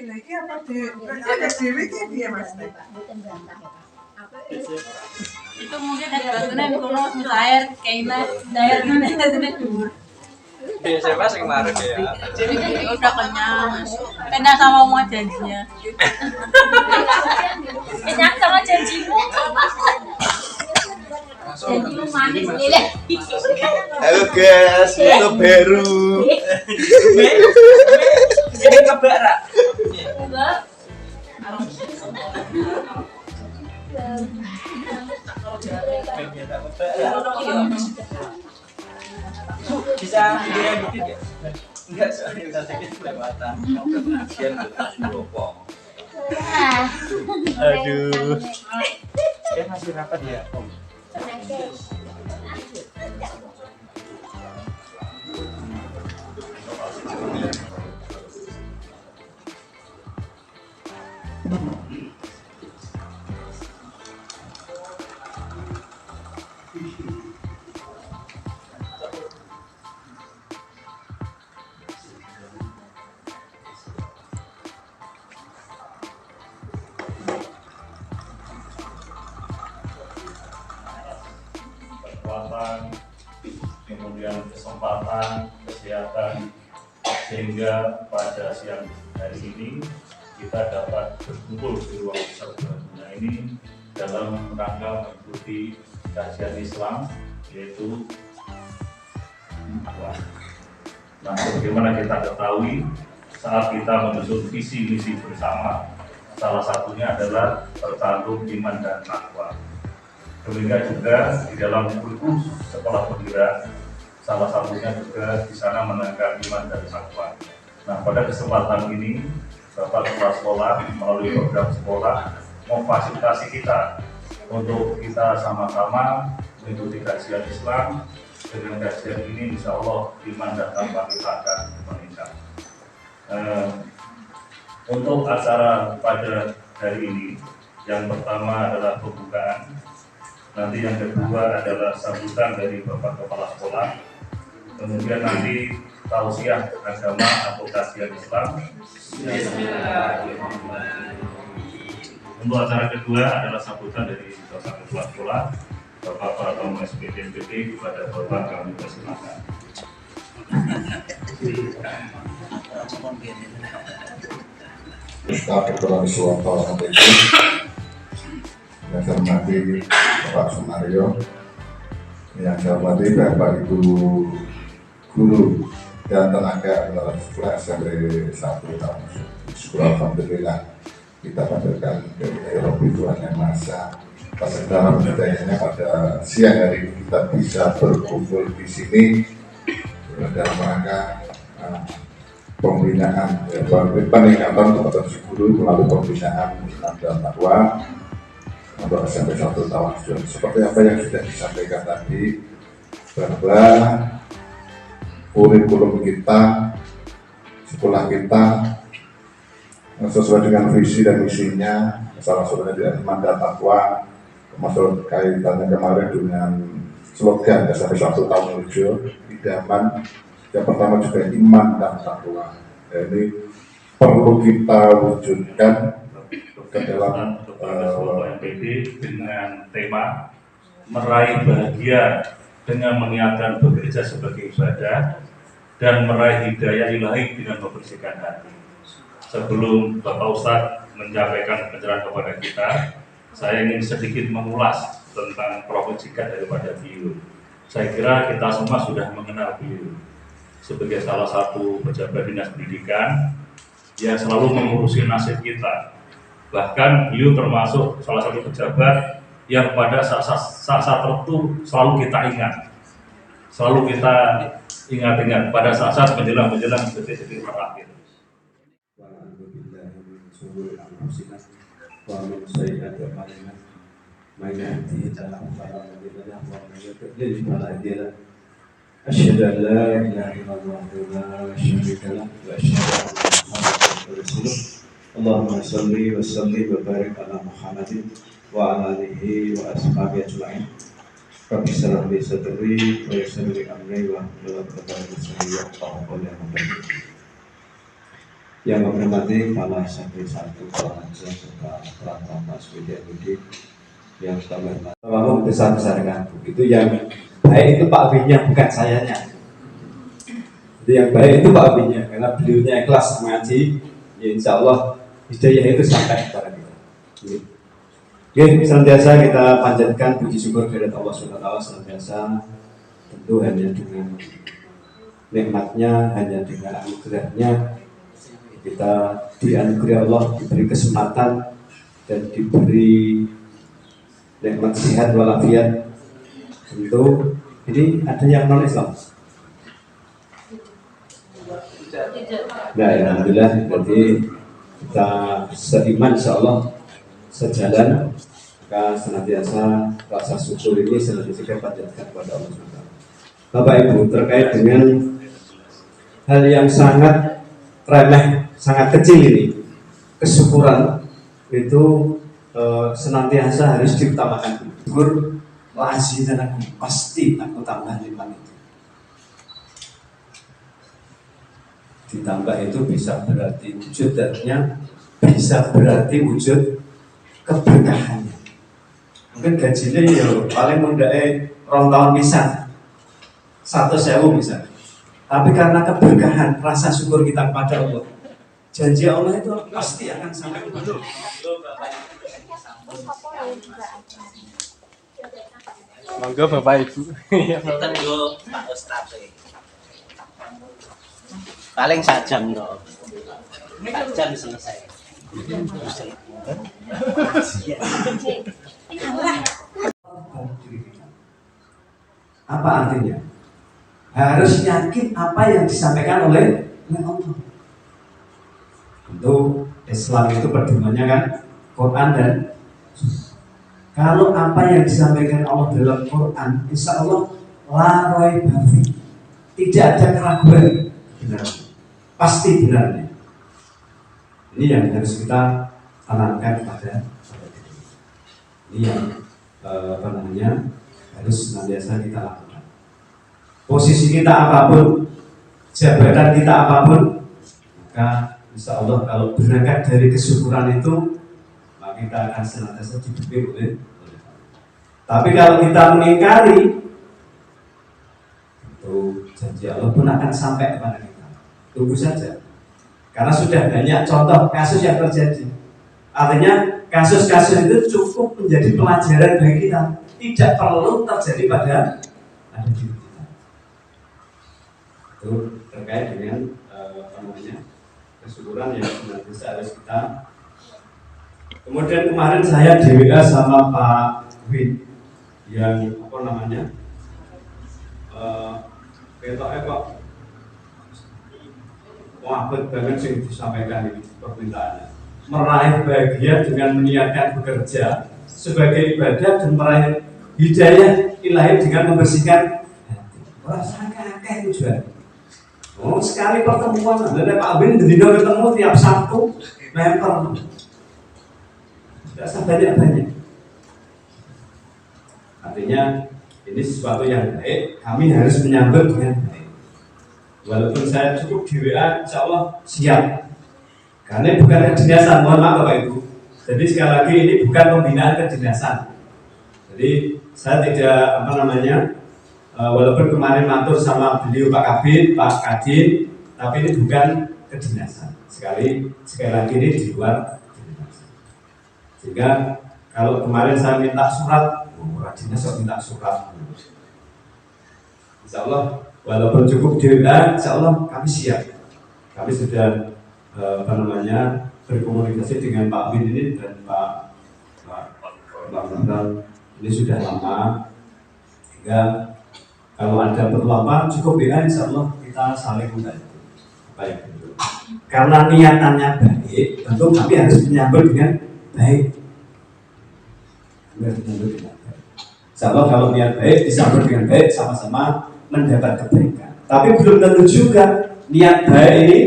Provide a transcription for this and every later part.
Lagi apa ada dewi dia mas? Itu mungkin dari batunya kuno air kayaknya daerah ini dulu. Biasa mas yang kemarin ya. Udah kenyang, kenyang sama omongan janjinya. Kenyang sama janjimu. Janjimu manis nih. Halo guys, itu baru. Ini kebara. Enggak. Bisa dilanjutin ya? Enggak, soalnya udah sedikit kelewatan. Kasihan berapa. Aduh. Dia masih rapat ya, Om. Kekuatan, kemudian kesempatan, kesehatan, sehingga pada siang hari ini kita dapat berkumpul di ruang serbaguna ini dalam rangka mengikuti kajian Islam, yaitu nah, sebagaimana kita ketahui saat kita menyusun visi misi bersama, salah satunya adalah bertantung iman dan takwa. Demikian juga di dalam buku sekolah penggerak, salah satunya juga di sana menangkan iman dan takwa. Nah, pada kesempatan ini, Bapak Kepala Sekolah melalui program sekolah memfasilitasi kita untuk kita sama-sama mengikuti kajian Islam. Dengan kajian ini, insya Allah iman dan takwa kita akan meningkat. Untuk acara pada hari ini, yang pertama adalah pembukaan. Nanti yang kedua adalah sambutan dari Bapak Kepala Sekolah. Kemudian nanti tausiah agama atau kajian Islam. Untuk acara kedua adalah sambutan dari Bapak Kepala Sekolah, Bapak Pratom SPDMPT kepada Bapak kami persilakan. Astagfirullahaladzim. Yang saya hormati Bapak Sumario, yang saya hormati Bapak Ibu Guru dan tenaga sekolah SMP 1 tahun sekolah. Alhamdulillah kita panjatkan dari Eropa Tuhan Yang Maha Esa. Dalam perjalanannya pada siang hari ini kita bisa berkumpul di sini dalam rangka pembinaan, peningkatan kompetensi guru melalui pembinaan Islam dan takwa untuk SMP 1 tahun. Seperti apa yang sudah disampaikan tadi, bahwa kurikulum kita, sekolah kita sesuai dengan visi dan misinya, salah satunya di iman dan takwa, termasuk kaitannya kemarin dengan slogan SMP 1 tahun menuju idaman. Yang pertama juga iman dan takwa. Ini perlu kita wujudkan ke dalam MPD dengan tema meraih bahagia dengan meniatkan bekerja sebagai ibadah dan meraih hidayah ilahi dengan membersihkan hati. Sebelum Bapak Ustadz menyampaikan pencerahan kepada kita, saya ingin sedikit mengulas tentang profil daripada beliau. Saya kira kita semua sudah mengenal beliau sebagai salah satu pejabat dinas pendidikan yang selalu mengurusi nasib kita. Bahkan beliau termasuk salah satu pejabat yang pada saat tertentu selalu kita ingat, selalu kita ingat pada saat menjelang detik-detik terakhir. أشهد أن لا إله إلا الله وحده لا شريك له وأشهد أن محمدا رسول الله. اللهم صل وسلم وبارك على محمد وعلى آله وأصحابه أجمعين. Rabbi shrah li sadri wa yassir li amri wahlul 'uqdatam min lisani yafqahu qawli. Yang menghormati Kepala Sekretariat Satu Pelajar serta Pratama Sweden Budi yang kami hormati. Tolong besar-besarkan itu yang baik itu Pak Abinya, bukan sayanya. Jadi yang baik itu Pak Abinya, karena beliaunya ikhlas mengaji, ya insya Allah hidayah itu sampai kepada kita. Oke, senantiasa kita panjatkan puji syukur kepada Allah SWT, senantiasa tentu hanya dengan nikmatnya, hanya dengan anugerahnya kita dianugerahi Allah, diberi kesempatan dan diberi nikmat sehat walafiat. Tentu ini ada yang non Islam. Nah, alhamdulillah, berarti kita seiman insya Allah sejalan, maka senantiasa rasa syukur ini senantiasa kita panjatkan kepada Allah SWT. Bapak Ibu, terkait dengan hal yang sangat remeh, sangat kecil ini, kesyukuran itu senantiasa harus diutamakan. Syukur lazim dan aku pasti aku tambah lipat itu. Ditambah itu bisa berarti wujud, artinya bisa berarti wujud keberkahannya. Mungkin gajinya ya paling mundake 2 tahun bisa 100.000 bisa. Tapi karena keberkahan rasa syukur kita kepada Allah, janji Allah itu pasti akan sampai kepada. Monggo Bapak Ibu. Kita dulu Pak Ustaz paling 1 jam dong, 1 jam selesai. Apa artinya? Harus yakin apa yang disampaikan oleh Allah. Tentu Islam itu pedomannya kan Quran, dan kalau apa yang disampaikan Allah dalam Quran, insya Allah la raiba fi, tidak ada keraguan benar, pasti benarnya. Ini yang harus kita tanamkan pada diri. Ini yang harus senantiasa kita lakukan. Posisi kita apapun, jabatan kita apapun, maka insya Allah kalau berangkat dari kesyukuran itu, maka kita akan senantiasa dibimbing oleh Allah. Tapi kalau kita mengingkari, itu janji Allah pun akan sampai kepada kita. Tunggu saja, karena sudah banyak contoh kasus yang terjadi. Artinya kasus-kasus itu cukup menjadi pelajaran bagi kita, tidak perlu terjadi pada diri kita. Itu terkait dengan kesyukuran yang senantiasa harus kita. Kemudian kemarin saya di WA sama Pak Win yang ketoknya kok wabet banget sih disampaikan ini permintaannya. Meraih bahagia dengan meniatkan bekerja sebagai ibadah dan meraih hidayah ilahi dengan membersihkan hati. Rasa kakek tujuan. Oh, sekali pertemuan, ada Pak Bin dino ketemu tiap Sabtu, member. Tidak sebanyak-banyak. Artinya ini sesuatu yang baik, kami harus menyambut dengan baik. Walaupun saya cukup di WA, insya Allah siap. Karena bukan kedinasan, mohon maaf Bapak Ibu. Jadi sekali lagi ini bukan pembinaan kedinasan. Jadi saya tidak walaupun kemarin matur sama beliau Pak Kabin, Pak Kadin, tapi ini bukan kedinasan. Sekali lagi ini di luar kedinasan. Sehingga kalau kemarin saya minta surat, dinas saya minta surat. Insya Allah walaupun cukup di WA, insya Allah kami siap. Kami sudah berkomunikasi dengan Pak Bin ini dan Pak Bambang ini sudah lama, sehingga kalau ada perlu apa cukup WA, insya Allah kita saling membantu. Baik, karena niatannya baik, tentu kami harus menyambut dengan baik. Insya Allah kalau niat baik disambut dengan baik, sama-sama mendapat kebaikan. Tapi belum tentu juga niat baik ini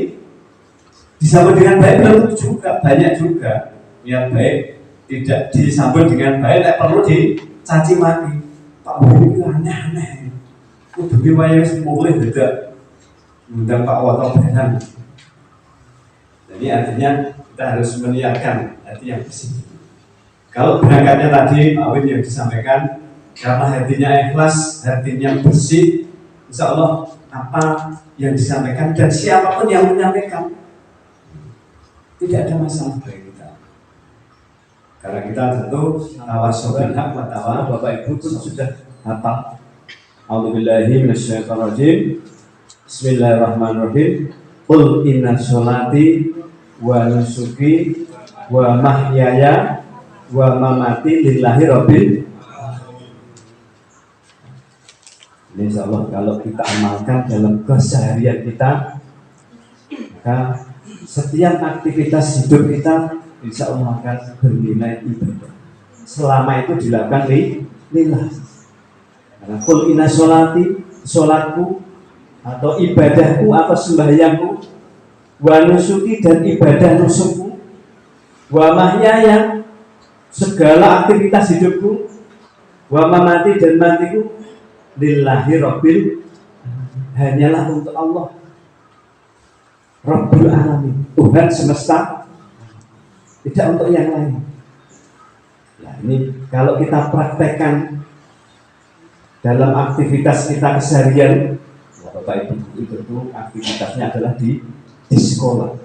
disambut dengan baik, belum tentu juga. Banyak juga niat baik tidak disambut dengan baik, tidak perlu dicaci maki. Pak Boy itu aneh-aneh. Kudu ki wayahe mulai beda. Undang Pak Woto Benan. Jadi artinya kita harus meniatkan hati yang bersih. Kalau berangkatnya tadi Pak Win yang disampaikan, karena hatinya ikhlas, hatinya bersih, insya Allah apa yang disampaikan dan siapapun yang menyampaikan tidak ada masalah bagi kita. Karena kita tentu tawasul hak wa tawa, Bapak Ibu pun sudah hafal. A'udzubillahi minasyaitonirrajim. Bismillahirrahmanirrahim. Qul inna sholati wa nusuki wa mahyaya wa mamati lillahi rabbil. Ini insya Allah kalau kita amalkan dalam keseharian kita, maka setiap aktivitas hidup kita insya Allah akan bernilai ibadah. Selama itu dilakukan lillah. Karena qul inna sholati, sholatku atau ibadahku atau sembahyangku, wa nusuki dan ibadah nusukku, wa mahyaya segala aktivitas hidupku, wa mamati dan matiku, lillahi rabbil, hanyalah untuk Allah Rabbul Alamin, Tuhan semesta, tidak untuk yang lain. Nah ini kalau kita praktekkan dalam aktivitas kita keseharian, Bapak Ibu itu aktivitasnya adalah di sekolah,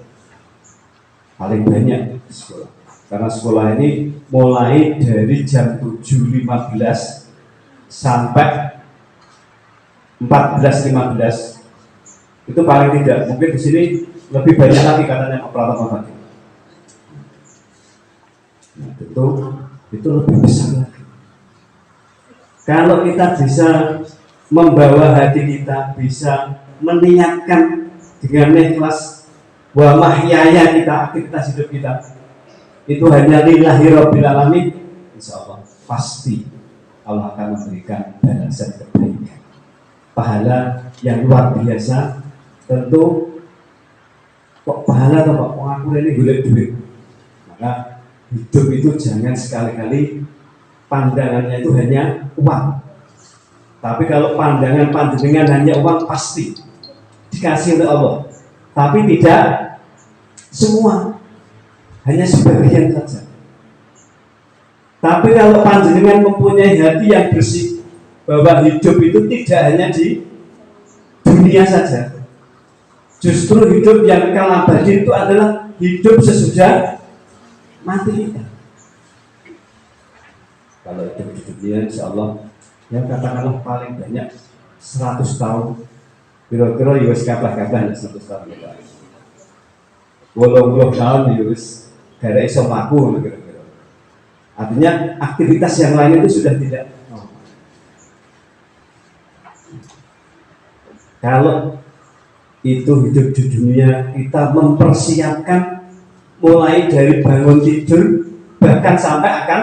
paling banyak di sekolah. Karena sekolah ini mulai dari jam 7.15 sampai 14.15 itu paling tidak. Mungkin di sini lebih banyak lagi katanya Pak Pratomo tadi. Nah, itu lebih besar lagi. Kalau kita bisa membawa hati kita, bisa meniatkan dengan ikhlas wa mahyaya kita, aktivitas hidup kita itu hanya lillahi rabbil alamin, insyaallah pasti Allah akan memberikan balasan kebaikan, pahala yang luar biasa. Tentu kok pahala atau kok aku ini golek duit, maka hidup itu jangan sekali-kali pandangannya itu hanya uang. Tapi kalau pandangan panjenengan hanya uang, pasti dikasih oleh Allah, tapi tidak semua, hanya sebagian saja. Tapi kalau panjenengan mempunyai hati yang bersih, bahwa hidup itu tidak hanya di dunia saja, justru hidup yang kekal abadi itu adalah hidup sesudah mati kita. Kalau hidup di dunia, insya Allah yang katakanlah paling banyak 100 tahun, kira-kira yus kabah-kabah 100 tahun kita. 80 tahun yus gara iso mlaku kira-kira. Artinya aktivitas yang lain itu sudah tidak. Kalau itu hidup di dunia, kita mempersiapkan mulai dari bangun tidur bahkan sampai akan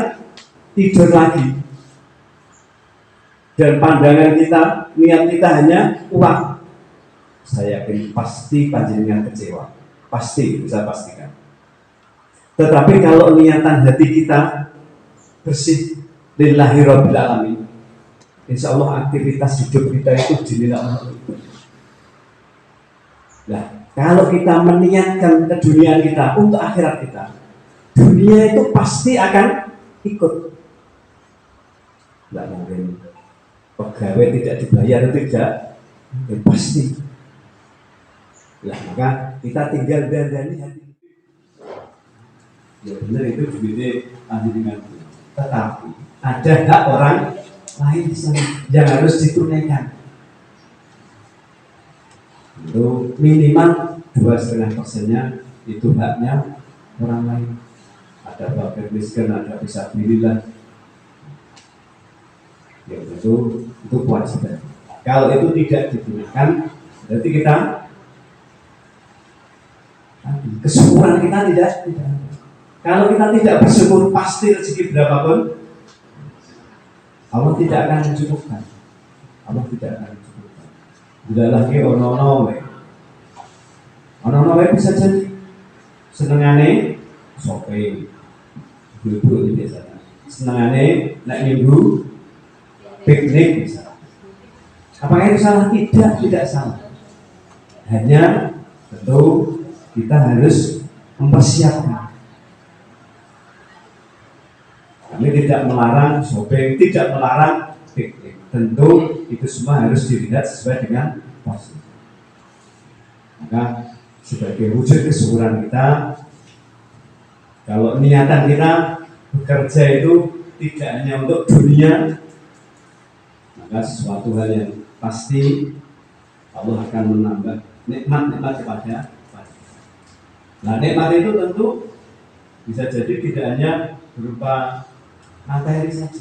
tidur lagi. Dan pandangan kita, niat kita hanya uang. Saya yakin pasti panjenengan kecewa. Pasti, bisa pastikan. Tetapi kalau niatan hati kita bersih lillahi rabbil alamin, insya Allah aktivitas hidup kita itu dinilai Allah. Nah, kalau kita meniatkan keduniaan kita untuk akhirat kita, dunia itu pasti akan ikut. Tidak mungkin pegawai tidak dibayar, tidak, pasti. Nah, maka kita tinggal dandani hati. Ya benar, itu duitnya ahli dengan. Tetapi ada hak orang lain di sana yang harus ditunaikan. Itu minimal 2,5%-nya itu haknya orang lain. Ada fakir miskin, ada fisabilillah. Ya itu kewajiban. Kalau itu tidak digunakan, berarti kita kesyukuran kita tidak. Kalau kita tidak bersyukur, pasti rezeki berapapun Allah tidak akan mencukupkan. Allah tidak akan mencukupkan. Tidak lagi ono-ono bisa jadi senengane shopping, ibu ini biasanya senengane naik minggu piknik misalnya. Apakah itu salah? Tidak salah. Hanya tentu kita harus mempersiapkan. Kami tidak melarang shopping, tidak melarang piknik. Tentu itu semua harus dilihat sesuai dengan porsi. Maka sebagai wujud kesyukuran kita, kalau niatan kita bekerja itu tidak hanya untuk dunia, maka sesuatu hal yang pasti Allah akan menambah nikmat-nikmat kepada kita. Nah, nikmat itu tentu bisa jadi tidak hanya berupa materi saja.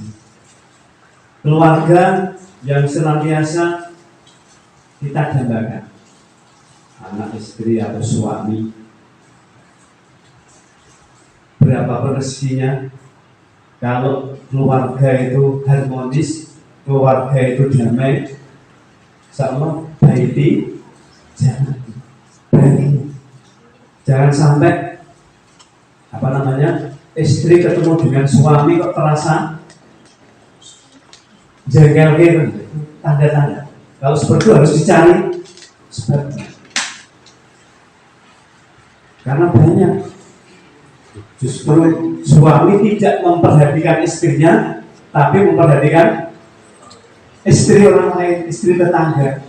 Keluarga yang senantiasa kita dambakan, anak istri atau suami, berapa rezekinya. Kalau keluarga itu harmonis, keluarga itu damai, insyaallah baiti jangan sampai istri ketemu dengan suami kok terasa jengkel gitu, tanda-tanda. Kalau seperti itu harus dicari sebabnya. Karena banyak justru suami tidak memperhatikan istrinya, tapi memperhatikan istri orang lain, istri tetangga.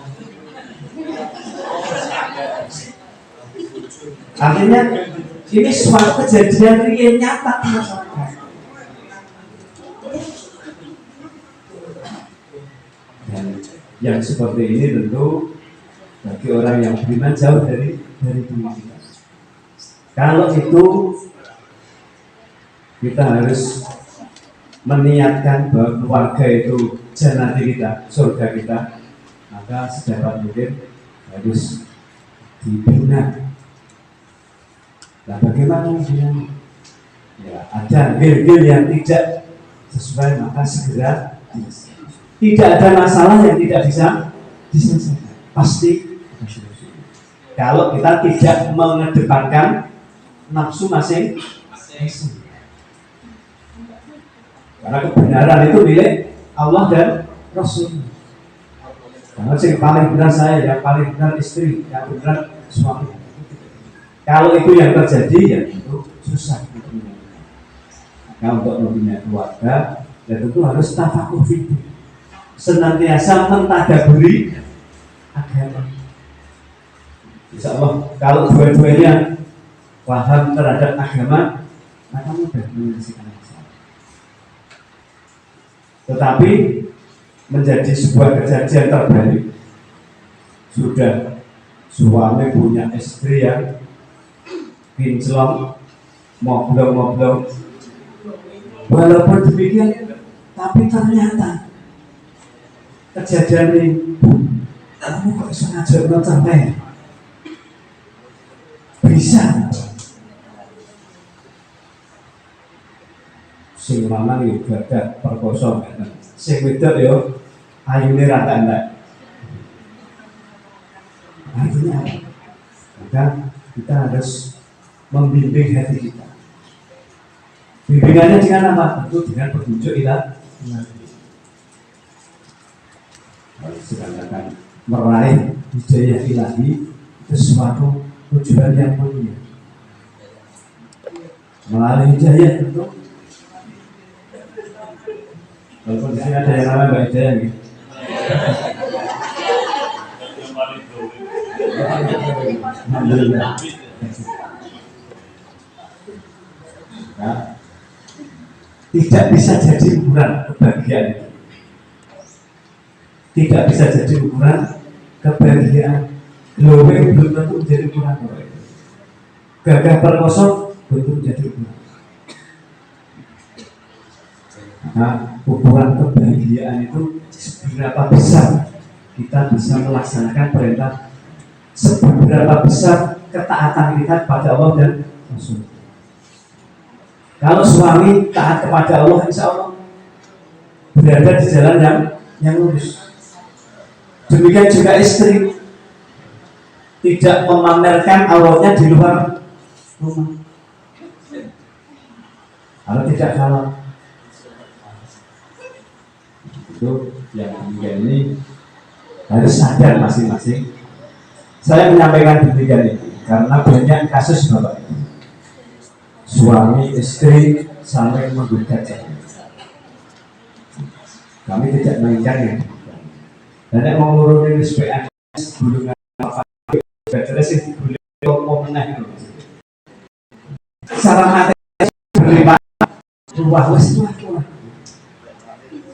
Artinya ini suatu kejadian yang nyata di masyarakat. Dan yang seperti ini tentu bagi orang yang beriman jauh dari dunia kita. Kalau itu kita harus meniatkan bahwa keluarga itu jannati kita, surga kita, maka sedapat mungkin harus dibina. Nah, bagaimana dengan ada gil-gil yang tidak sesuai, maka segera tidak ada masalah yang tidak bisa diselesaikan. Pasti kalau kita tidak mengedepankan nafsu masing-masing. Karena kebenaran itu milik Allah dan Rasul. Karena yang paling benar saya, yang paling benar istri, yang benar suami. Kalau itu yang terjadi, ya tentu susah. Maka untuk mempunyai keluarga, ya tentu harus tafakuh fiqh, senantiasa mentadaburi agama. Insyaallah kalau dua-duanya paham terhadap agama, maka mudah menyelesaikan masalah. Tetapi menjadi sebuah kejadian terbalik. Sudah suami punya istri yang kinclong, moblong. Walaupun demikian, tapi ternyata kejadian ini, kamu kok sengaja sampai bisa. Sing lanang yo gadah perkoso, sing wedok yo ayune rata entek. Artinya apa? Maka kita harus membimbing hati kita. Bimbingannya dengan apa? Tentu dengan petunjuk ilahi. Sedangkan meraih hidayah ilahi itu suatu tujuan yang mulia. Melalui hidayah tentu. Walaupun di sini ada yang namanya Mbak Hidayah gitu. Alhamdulillah. Nah, tidak bisa jadi ukuran kebahagiaan itu. Tidak bisa jadi ukuran kebahagiaan. Glowing belum tentu menjadi ukuran itu. Gagah perkoso belum menjadi ukuran. Nah, ukuran kebahagiaan itu seberapa besar kita bisa melaksanakan perintah, seberapa besar ketaatan kita kepada Allah dan Rasul. Kalau suami taat kepada Allah, insya Allah berada di jalan yang lurus. Demikian juga istri, tidak memamerkan auratnya di luar rumah. Kalau tidak halal. Itu yang demikian ini harus sadar masing-masing. Saya menyampaikan demikian itu karena banyak kasus Bapak Ibu, suami istri sampai menggugat saya. Kami tidak menginginkannya. Dan yang mau ngurunin SPNS gulungan apa terus itu boleh ngomongnya itu. Secara materi berlima wah.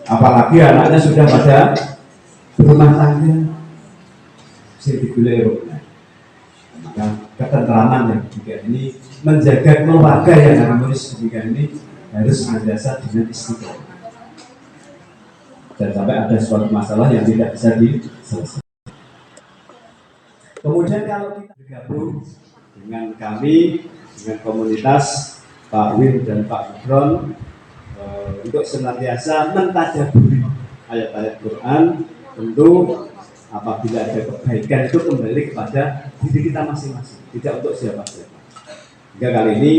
Apalagi anaknya sudah pada berumah tangga, saya digulai. Maka ketentraman yang demikian ini, menjaga keluarga yang harmonis demikian ini harus senantiasa dengan istiqomah. Dan sampai ada suatu masalah yang tidak bisa diselesaikan. Kemudian kalau kita bergabung dengan kami, dengan komunitas Pak Win dan Pak Gibron, untuk senantiasa mentadaburi ayat-ayat Quran, tentu apabila ada kebaikan itu kembali kepada diri kita masing-masing, tidak untuk siapa-siapa. Hingga kali ini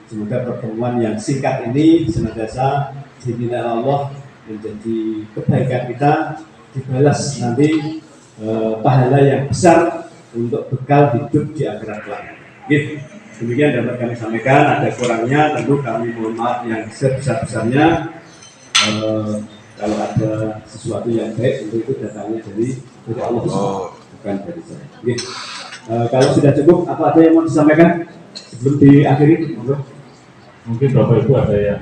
semoga pertemuan yang singkat ini senantiasa diminta Allah menjadi kebaikan kita, dibalas nanti pahala yang besar untuk bekal hidup di akhirat kelak. Gitu. Demikian dapat kami sampaikan. Ada kurangnya tentu kami mohon maaf yang sebesar-besarnya. Kalau ada sesuatu yang baik tentu itu datangnya dari Allah, bukan dari saya. Gitu. Kalau sudah cukup, apa ada yang mau disampaikan sebelum diakhiri? Mungkin Bapak Ibu ada yang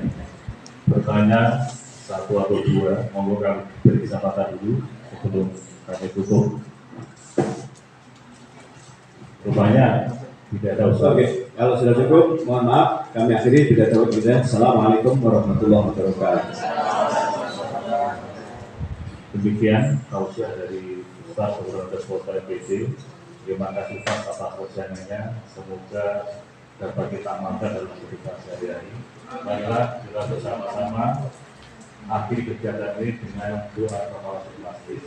bertanya satu atau dua, monggo kami beri kesempatan dulu sebelum kami tutup. Rupanya tidak ada usaha. Oke, kalau sudah cukup, mohon maaf, kami akhiri tidak tahu kita. Assalamualaikum warahmatullahi wabarakatuh. Demikian tausiah dari Ustaz Gubernur Kota MPC. Terima kasih Pak atas wajananya. Semoga dapat kita amalkan dalam kehidupan sehari-hari. Baiklah, kita bersama-sama akhir kegiatan ini dengan doa kafaratul majlis.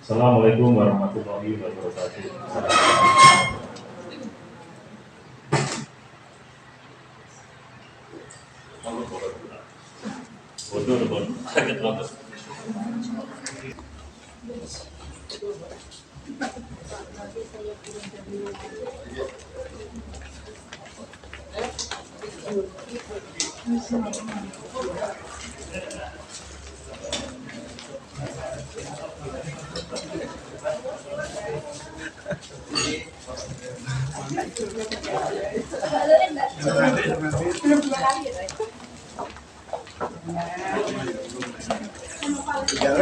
Assalamualaikum warahmatullahi wabarakatuh. Tiga